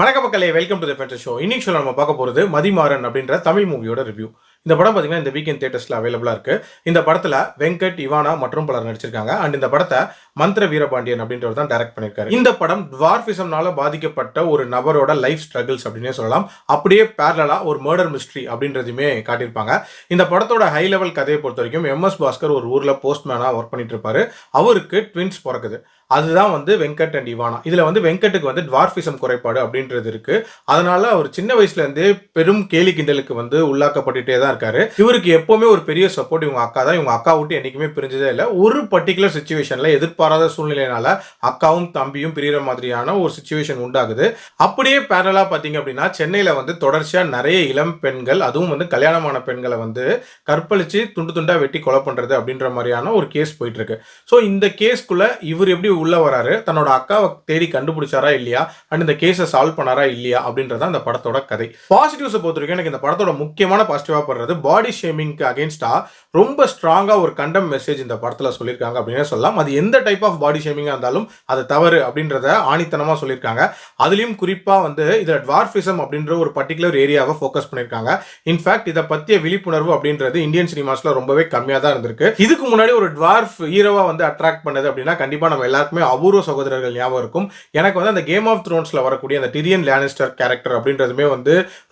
வணக்கம் மக்களே, welcome to the fantasy show. இன்னைக்கு ஷோ நம்ம பார்க்க போகிறது மதிமாறன் அப்படின்ற தமிழ் மூவியோட ரிவ்யூ. இந்த படம் பார்த்தீங்கன்னா இந்த வீக்கெண்ட் தியேட்டர்ஸில் அவைலபிளாக இருக்கு. இந்த படத்தில் வெங்கட், இவானா மற்றும் பலர் நடிச்சிருக்காங்க. அண்ட் இந்த படத்தை மந்திர வீரபாண்டியன் அப்படின்றவர் தான் டைரக்ட் பண்ணியிருக்காரு. இந்த படம் டுவார்ஃபிசம்னால பாதிக்கப்பட்ட ஒரு நபரோட லைஃப் ஸ்ட்ரகிள்ஸ் அப்படின்னே சொல்லலாம். அப்படியே பேரலா ஒரு மர்டர் மிஸ்ட்ரி அப்படின்றதுமே காட்டியிருப்பாங்க. இந்த படத்தோட ஹை லெவல் கதையை பொறுத்த வரைக்கும் எம்எஸ் பாஸ்கர் ஒரு ஊரில் போஸ்ட்மேனாக ஒர்க் பண்ணிட்டு இருப்பாரு. அவருக்கு ட்வின்ஸ் பிறக்குது. அதுதான் வெங்கட் அண்ட் இவானா. இதுல வெங்கட்டுக்கு டுவார்ஃபிசம் குறைபாடு அப்படின்றது இருக்கு. அதனால அவர் சின்ன வயசுல இருந்தே பெரும் கேலி கிண்டலுக்கு உள்ளாக்கப்பட்டுட்டே தான் இருக்காரு. இவருக்கு எப்பவுமே ஒரு பெரிய சப்போர்ட் இவங்க அக்கா தான். இவங்க அக்கா விட்டு என்னைக்குமே பிரிஞ்சதே இல்லை. ஒரு பர்டிகுலர் சுச்சுவேஷன்ல எதிர்பாராத சூழ்நிலையினால அக்காவும் தம்பியும் பிரிகிற மாதிரியான ஒரு சுச்சுவேஷன் உண்டாகுது. அப்படியே பேரலா பாத்தீங்க அப்படின்னா சென்னையில தொடர்ச்சியா நிறைய இளம் பெண்கள், அதுவும் கல்யாணமான பெண்களை கற்பழிச்சு துண்டு துண்டா வெட்டி கொலை பண்றது அப்படின்ற மாதிரியான ஒரு கேஸ் போயிட்டு இருக்கு. ஸோ இந்த கேஸ்க்குள்ள இவர் எப்படி உள்ள வராரு, தன்னோட அக்காவை தேடி கண்டுபிடிச்சாரா இல்லையா, அண்ட் இந்த கேஸை சால்வ் பண்ணாரா இல்லையா அப்படின்றத அந்த படத்தோட கதை. பாசிட்டிவ்ஸை பொறுத்த வரைக்கும் எனக்கு இந்த படத்தோட முக்கியமான பாசிட்டிவா படுறது பாடி ஷேமிங்க்கு அகேன்ஸ்டா ரொம்ப ஸ்ட்ராங்கா ஒரு கண்டம் மெசேஜ் இந்த படத்துல சொல்லியிருக்காங்க அப்படின்னு சொல்லலாம். அது எந்த டைப் ஆஃப் பாடி ஷேமிங்கா இருந்தாலும் அது தவறு அப்படின்றத ஆணித்தனமா சொல்லியிருக்காங்க. அதுலயும் குறிப்பா இதுல டுவார்ஃபிசம் அப்படின்ற ஒரு பர்டிகுலர் ஏரியாவை ஃபோக்கஸ் பண்ணியிருக்காங்க. இன்ஃபேக்ட் இதை பத்திய விழிப்புணர்வு அப்படின்றது இந்தியன் சினிமாஸ்ல ரொம்பவே கம்மியா தான் இருந்திருக்கு. இதுக்கு முன்னாடி ஒரு டுவார்ஃப் ஹீரோவா அட்ராக்ட் பண்ணது அப்படின்னா கண்டிப்பா நம்ம எல்லாருக்குமே அபூர்வ சகோதரர்கள் ஞாபகம் இருக்கும். எனக்கு அந்த கேம் ஆஃப் த்ரோன்ஸ்ல வரக்கூடிய அந்த டிரியன் லானிஸ்டர் கேரக்டர் அப்படின்றதுமே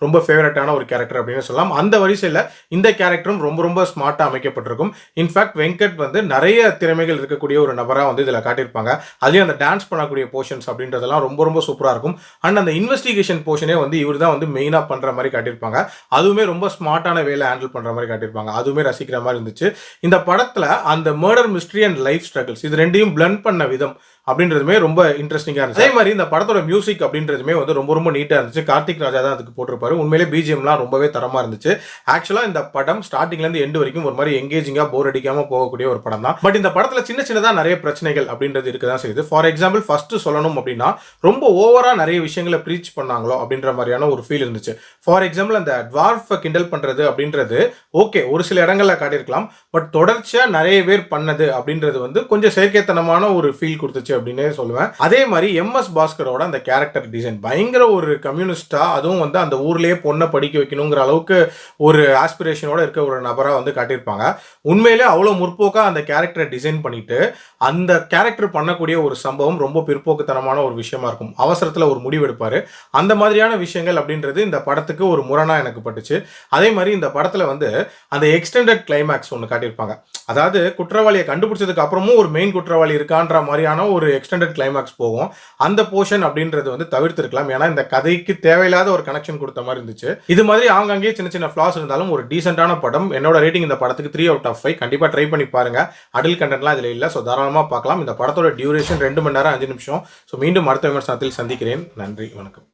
ரொம்ப ஃபேவரட்டான ஒரு கேரக்டர் அப்படின்னு சொல்லலாம். அந்த வரிசையில் இந்த கேரக்டரும் ரொம்ப ரொம்ப ஸ்மார்ட்டா அமைக்கப்பட்டிருக்கும். இன்ஃபேக்ட் வெங்கட் நிறைய திறமைகள் இருக்கக்கூடிய ஒரு நபரா இதுல காட்டியிருப்பாங்க. அதுலயும் அந்த டான்ஸ் பண்ணக்கூடிய போர்ஷன்ஸ் அப்படின்றதெல்லாம் ரொம்ப ரொம்ப சூப்பரா இருக்கும். அண்ட் அந்த இன்வெஸ்டிகேஷன் போர்ஷனே இவர் தான் மெயினா பண்ற மாதிரி காட்டியிருப்பாங்க. அதுவுமே ரொம்ப ஸ்மார்ட்டான வேலை ஹேண்டில் பண்ற மாதிரி காட்டியிருப்பாங்க. அதுவுமே ரசிக்கிற மாதிரி இருந்துச்சு. இந்த படத்துல அந்த murder mystery and life struggles இது ரெண்டையும் பிளண்ட் பண்ண விதம் அப்படின்றதுமே ரொம்ப இன்ட்ரெஸ்டிங்கா இருந்துச்சு. அதே மாதிரி இந்த படத்தோட மியூசிக் அப்படின்றதுமே ரொம்ப ரொம்ப நீட்டா இருந்துச்சு. கார்த்திக் ராஜா தான் அதுக்கு போட்டிருப்பாரு. உண்மையிலே பிஜிஎம்லாம் ரொம்பவே தரமா இருந்துச்சு. ஆக்சுவலா இந்த படம் ஸ்டார்டிங்ல இருந்து எண்டு வரைக்கும் ஒரு மாதிரி எங்கேஜிங்கா போர் அடிக்காம போகக்கூடிய ஒரு படம் தான். பட் இந்த படத்துல சின்ன சின்னதா நிறைய பிரச்சனைகள் அப்படின்றது இருக்குதான் செய்யுது. ஃபார் எக்ஸாம்பிள் ஃபர்ஸ்ட் சொல்லணும் அப்படின்னா ரொம்ப ஓவரா நிறைய விஷயங்களை ப்ரீச் பண்ணாங்களோ அப்படின்ற மாதிரியான ஒரு ஃபீல் இருந்துச்சு. ஃபார் எக்ஸாம்பிள் அந்த டுவார்ஃப் கிண்டல் பண்றது அப்படின்றது ஓகே, ஒரு சில இடங்கள்ல காட்டியிருக்கலாம். பட் தொடர்ச்சியா நிறைய பேர் பண்ணது அப்படின்றது கொஞ்சம் செயற்கைத்தனமான ஒரு ஃபீல் கொடுத்துச்சு அப்படின்னே சொல்லுவேன். அதே மாதிரி எம்எஸ் பாஸ்கரோட அந்த கேரக்டர் டிசைன் பயங்கர ஒரு கம்யூனிஸ்டா, அதுவும் அந்த ஊர்லயே பொண்ணை படிக்க வைக்கணுங்கிற அளவுக்கு ஒரு ஆஸ்பிரேஷனோட இருக்க ஒரு நபரா காட்டியிருப்பாங்க. உண்மையிலே அவ்வளவு முற்போக்கா அந்த கேரக்டரை டிசைன் பண்ணிட்டு அந்த கேரக்டர் பண்ணக்கூடிய ஒரு சம்பவம் ரொம்ப பிற்போக்குத்தனமான ஒரு விஷயமா இருக்கும். அவசரத்துல ஒரு முடிவு எடுப்பாரு. அந்த மாதிரியான விஷயங்கள் அப்படின்றது இந்த படத்துக்கு ஒரு முரணா எனக்கு பட்டுச்சு. அதே மாதிரி இந்த படத்துல அந்த எக்ஸ்டெண்டட் கிளைமேக்ஸ் ஒன்று காட்டியிருப்பாங்க. அதாவது குற்றவாளியை கண்டுபிடிச்சதுக்கு அப்புறமும் ஒரு மெயின் குற்றவாளி இருக்கான்ற மாதிரியான ஒரு எக்ஸ்டெண்டட் கிளைமேக்ஸ் போகும். அந்த போர்ஷன் அப்படின்றது தவிர்த்திருக்கலாம். ஏன்னா இந்த கதைக்கு தேவையில்லாத ஒரு கனெக்ஷன் கொடுத்த மாதிரி இருந்துச்சு. இது மாதிரி ஆங்காங்கே சின்ன சின்ன ஃபிளாஸ் இருந்தாலும் ஒரு டீசென்டான படம். என்னோட ரேட்டிங் இந்த படத்துக்கு 3/5. கண்டிப்பா ட்ரை பண்ணி பாருங்க. அடல்ட் கண்டென்ட்லாம் இதுல இல்ல. ஸோ தாராளமா பார்க்கலாம். இந்த படத்தோட டியூரேஷன் 2 மணி நேரம் 5 நிமிஷம். ஸோ மீண்டும் அடுத்த விமர்சனத்தில் சந்திக்கிறேன். நன்றி, வணக்கம்.